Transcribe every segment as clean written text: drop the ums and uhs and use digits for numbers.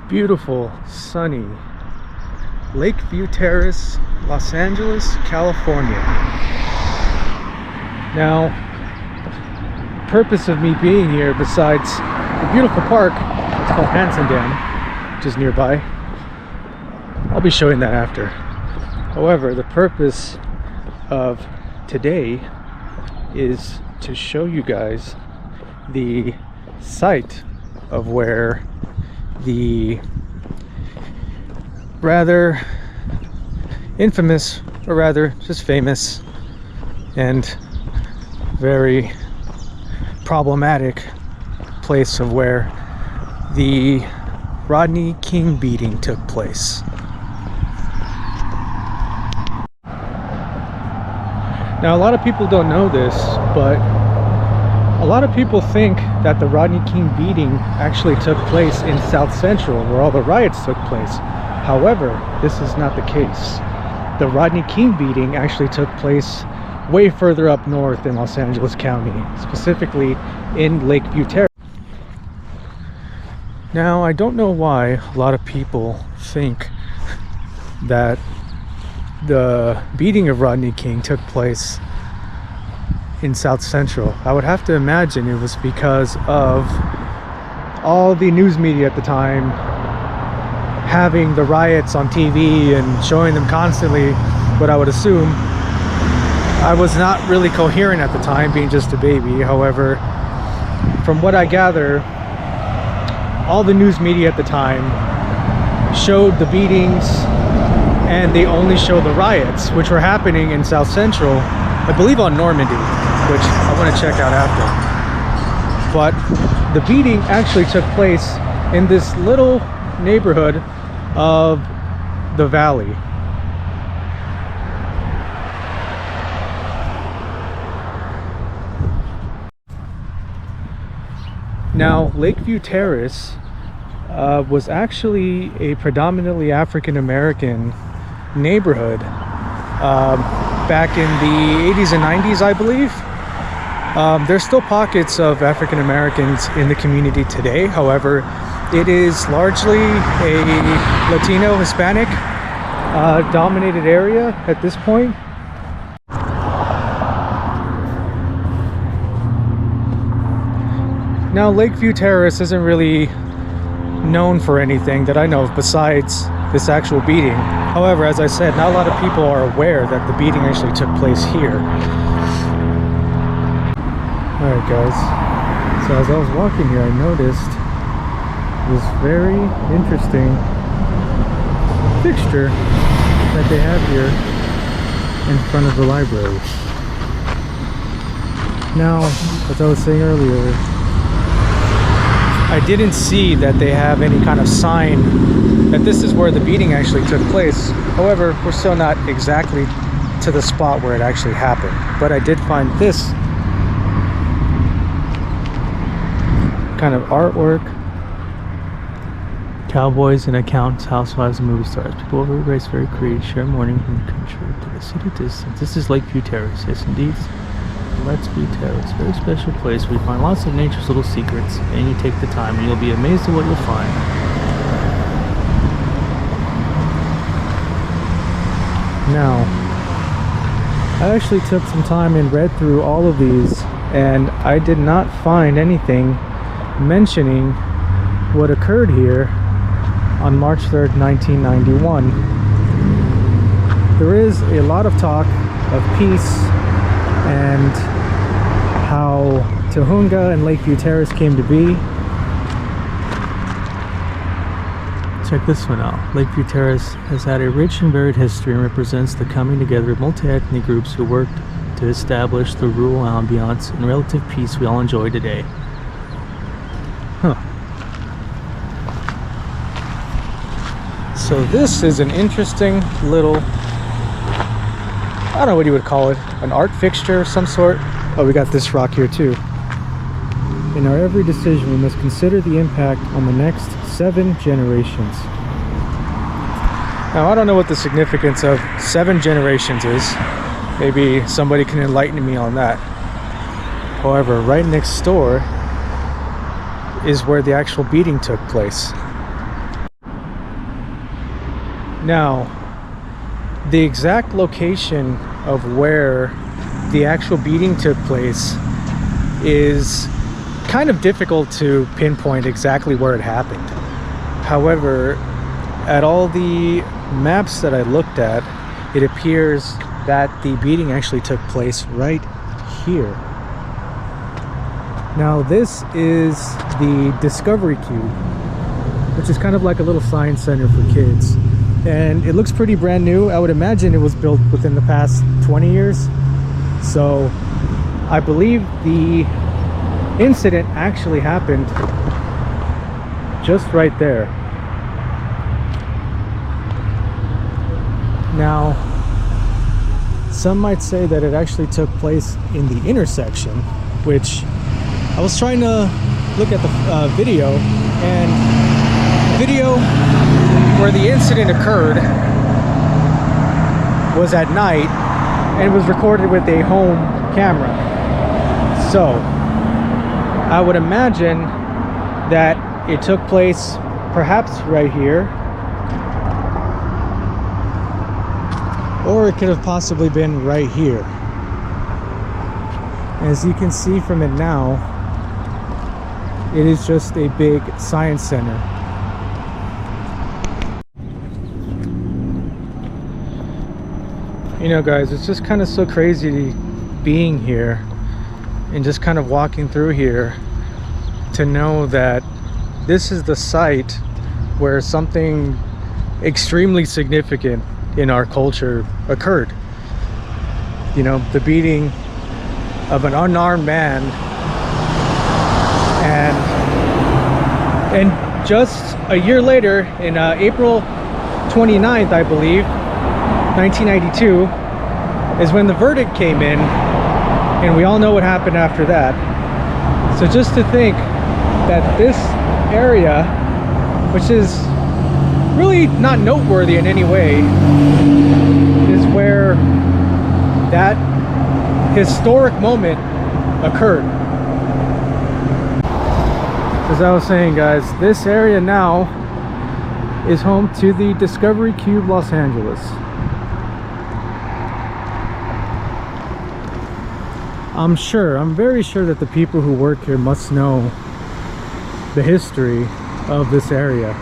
Beautiful, sunny Lake View Terrace, Los Angeles, California. Now, the purpose of me being here, besides the beautiful park, it's called Hanson Dam, which is nearby. I'll be showing that after. However, the purpose of today is to show you guys the site of where the rather infamous, or rather just famous and very problematic place of where the Rodney King beating took place. Now, a lot of people don't know this, but a lot of people think that the Rodney King beating actually took place in South Central, where all the riots took place. However, this is not the case. The Rodney King beating actually took place way further up north in Los Angeles County, specifically in Lake View Terrace. Now, I don't know why a lot of people think that the beating of Rodney King took place in South Central. I would have to imagine it was because of all the news media at the time having the riots on TV and showing them constantly. But I would assume, I was not really coherent at the time, being just a baby. However, from what I gather, all the news media at the time showed the beatings, and they only showed the riots, which were happening in South Central, I believe on Normandy, which I want to check out after. But the beating actually took place in this little neighborhood of the Valley. Now, Lakeview Terrace was actually a predominantly African American neighborhood back in the 80s and 90s, I believe. There's still pockets of African Americans in the community today. However, it is largely a Latino, Hispanic dominated area at this point. Now, Lakeview Terrace isn't really known for anything that I know of besides this actual beating. However, as I said, not a lot of people are aware that the beating actually took place here. Alright guys, so as I was walking here, I noticed this very interesting fixture that they have here in front of the library. Now, as I was saying earlier, I didn't see that they have any kind of sign that this is where the beating actually took place. However, we're still not exactly to the spot where it actually happened. But I did find this kind of artwork. Cowboys and accountants, housewives and movie stars. People of every race, very creative, share mourning from the country to the city distance. This is Lakeview Terrace. Yes, indeed. Let's View Terrace. Very special place where you find lots of nature's little secrets, and you take the time and you'll be amazed at what you'll find. Now, I actually took some time and read through all of these, and I did not find anything mentioning what occurred here on March 3rd, 1991. There is a lot of talk of peace and how Tahunga and Lakeview Terrace came to be. Check this one out. Lakeview Terrace has had a rich and varied history and represents the coming together of multi-ethnic groups who worked to establish the rural ambiance and relative peace we all enjoy today. Huh. So this is an interesting little, I don't know what you would call it, an art fixture of some sort. Oh, we got this rock here too. In our every decision, we must consider the impact on the next 7 generations. Now, I don't know what the significance of 7 generations is. Maybe somebody can enlighten me on that. However, right next door is where the actual beating took place. Now, the exact location of where the actual beating took place is kind of difficult to pinpoint exactly where it happened. However, at all the maps that I looked at, it appears that the beating actually took place right here. Now, this is the Discovery Cube, which is kind of like a little science center for kids. And it looks pretty brand new. I would imagine it was built within the past 20 years. So I believe the incident actually happened just right there. Now, some might say that it actually took place in the intersection, which I was trying to look at the video, and the video where the incident occurred was at night and it was recorded with a home camera. So I would imagine that it took place perhaps right here, or it could have possibly been right here. As you can see from it now, it is just a big science center. You know, guys, it's just kind of so crazy being here and just kind of walking through here to know that this is the site where something extremely significant in our culture occurred. You know, the beating of an unarmed man, and just a year later, in April 29th, I believe, 1992, is when the verdict came in, and we all know what happened after that. So just to think that this area, which is really not noteworthy in any way, is where that historic moment occurred. As I was saying, guys, this area now is home to the Discovery Cube Los Angeles. I'm very sure that the people who work here must know the history of this area,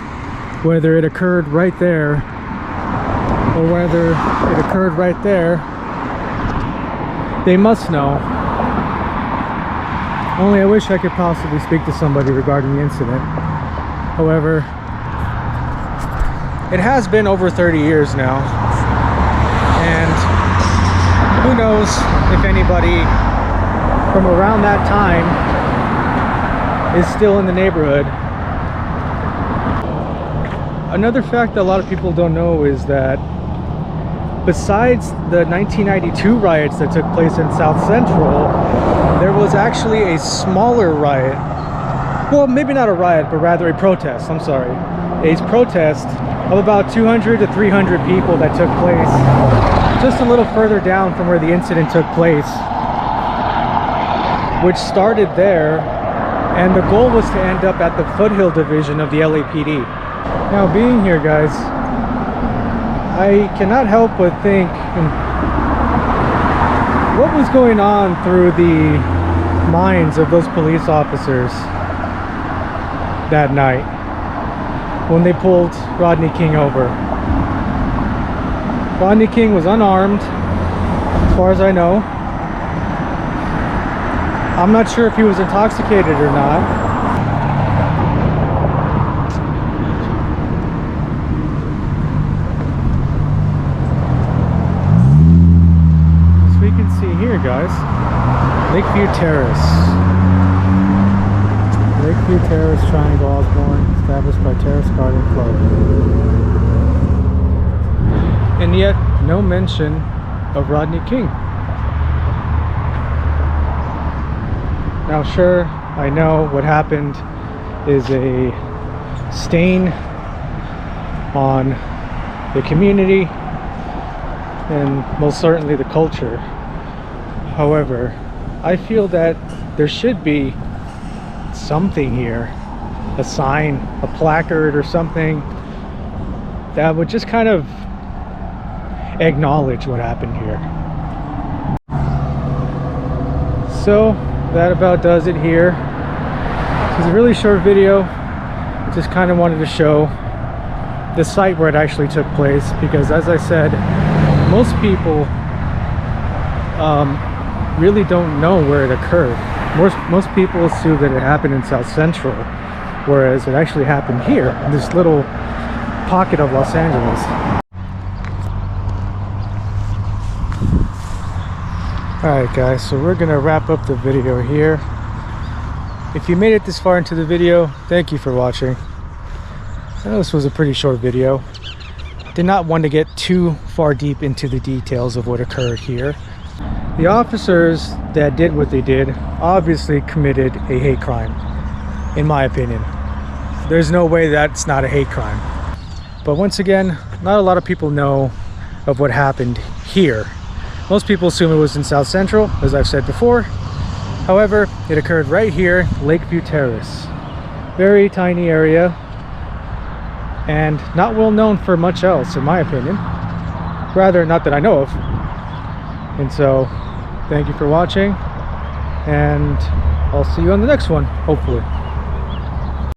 whether it occurred right there or whether it occurred right there. They must know. Only I wish I could possibly speak to somebody regarding the incident. However, it has been over 30 years now, and who knows if anybody from around that time is still in the neighborhood. Another fact that a lot of people don't know is that besides the 1992 riots that took place in South Central, there was actually a smaller riot. Well, maybe not a riot, but rather a protest. I'm sorry. A protest of about 200 to 300 people that took place just a little further down from where the incident took place, which started there, and the goal was to end up at the Foothill Division of the LAPD. Now, being here, guys, I cannot help but think what was going on through the minds of those police officers that night when they pulled Rodney King over. Rodney King was unarmed, as far as I know. I'm not sure if he was intoxicated or not. As we can see here, guys, View Terrace. View Terrace, Triangle, Osborne, established by Terrace Garden Club. And yet, no mention of Rodney King. Now, sure, I know what happened is a stain on the community and most certainly the culture. However, I feel that there should be something here, a sign, a placard or something, that would just kind of acknowledge what happened here. So that about does it here. It's a really short video. Just kind of wanted to show the site where it actually took place, because as I said, most people really don't know where it occurred. Most people assume that it happened in South Central, whereas it actually happened here in this little pocket of Los Angeles. Alright guys, so we're gonna wrap up the video here. If you made it this far into the video, thank you for watching. I know this was a pretty short video. Did not want to get too far deep into the details of what occurred here. The officers that did what they did obviously committed a hate crime, in my opinion. There's no way that's not a hate crime. But once again, not a lot of people know of what happened here. Most people assume it was in South Central, as I've said before. However, it occurred right here, View Terrace. Very tiny area, and not well known for much else, in my opinion. Rather, not that I know of. And so, thank you for watching, and I'll see you on the next one, hopefully.